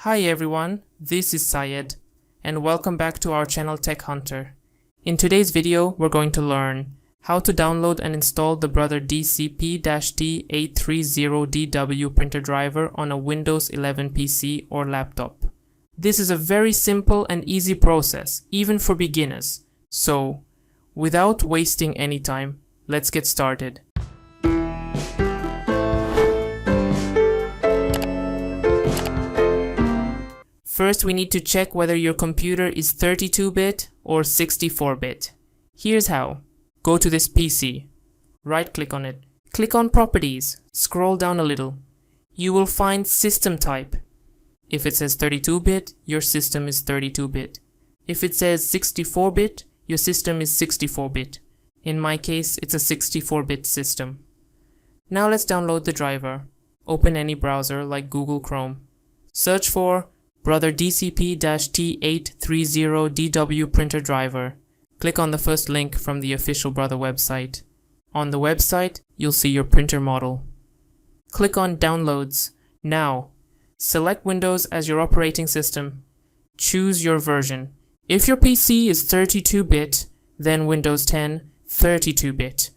Hi everyone, this is Syed and welcome back to our channel Tech Hunter. In today's video, we're going to learn how to download and install the Brother DCP T830DW printer driver on a Windows 11 PC or laptop. This is a very simple and easy process, even for beginners. So, without wasting any time, let's get started. First, we need to check whether your computer is 32-bit or 64-bit. Here's how. Go to this PC. Right-click on it. Click on Properties. Scroll down a little. You will find System Type. If it says 32-bit, your system is 32-bit. If it says 64-bit, your system is 64-bit. In my case, it's a 64-bit system. Now let's download the driver. Open any browser like Google Chrome. Search for Brother DCP T830DW printer driver. Click on the first link from the official Brother website. On the website, you'll see your printer model. Click on Downloads. Now, select Windows as your operating system. Choose your version. If your PC is 32-bit, then Windows 10 32-bit.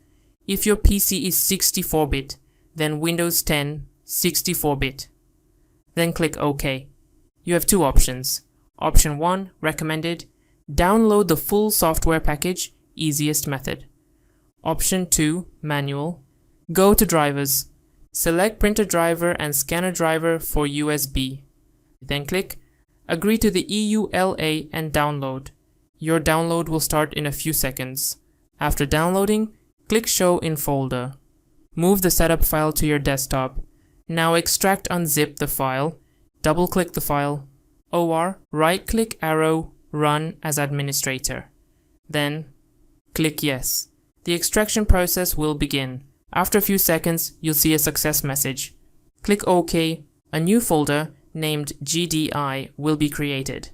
If your PC is 64-bit, then Windows 10 64-bit. Then click OK. You have two options. Option 1, recommended, download the full software package, easiest method. Option 2, manual, go to drivers. Select printer driver and scanner driver for USB. Then click agree to the EULA and download. Your download will start in a few seconds. After downloading, click show in folder. Move the setup file to your desktop. Now extract unzip the file. Double-click the file, or right-click arrow, run as administrator. Then, click yes. The extraction process will begin. After a few seconds, you'll see a success message. Click OK. A new folder named GDI will be created.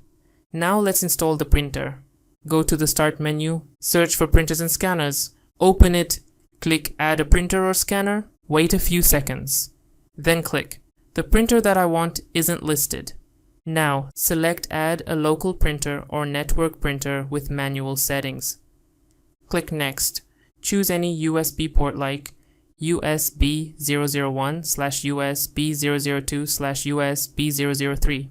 Now let's install the printer. Go to the Start menu, search for printers and scanners. Open it, click Add a printer or scanner, wait a few seconds. Then click. The printer that I want isn't listed. Now, select Add a local printer or network printer with manual settings. Click Next. Choose any USB port like USB 001/USB 002/USB 003.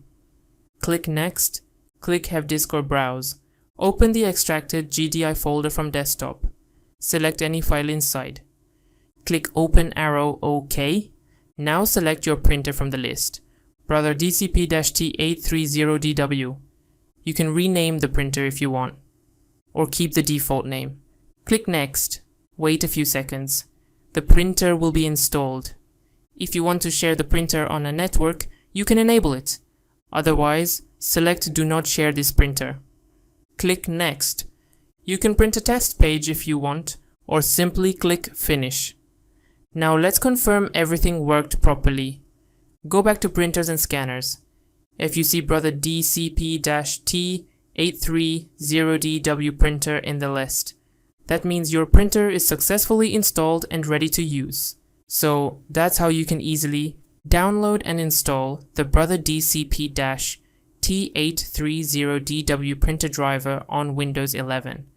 Click Next. Click Have Disk or Browse. Open the extracted GDI folder from desktop. Select any file inside. Click Open arrow OK. Now select your printer from the list, Brother DCP T830DW. You can rename the printer if you want, or keep the default name. Click Next. Wait a few seconds. The printer will be installed. If you want to share the printer on a network, you can enable it. Otherwise, select Do Not Share this printer. Click Next. You can print a test page if you want, or simply click Finish. Now let's confirm everything worked properly. Go back to printers and scanners. If you see Brother DCP T830DW printer in the list, that means your printer is successfully installed and ready to use. So that's how you can easily download and install the Brother DCP T830DW printer driver on Windows 11.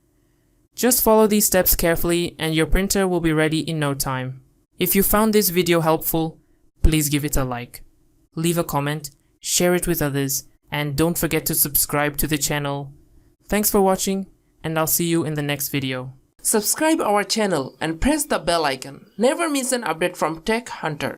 Just follow these steps carefully and your printer will be ready in no time. If you found this video helpful, please give it a like, leave a comment, share it with others, and don't forget to subscribe to the channel. Thanks for watching, and I'll see you in the next video. Subscribe our channel and press the bell icon. Never miss an update from Tech Hunter.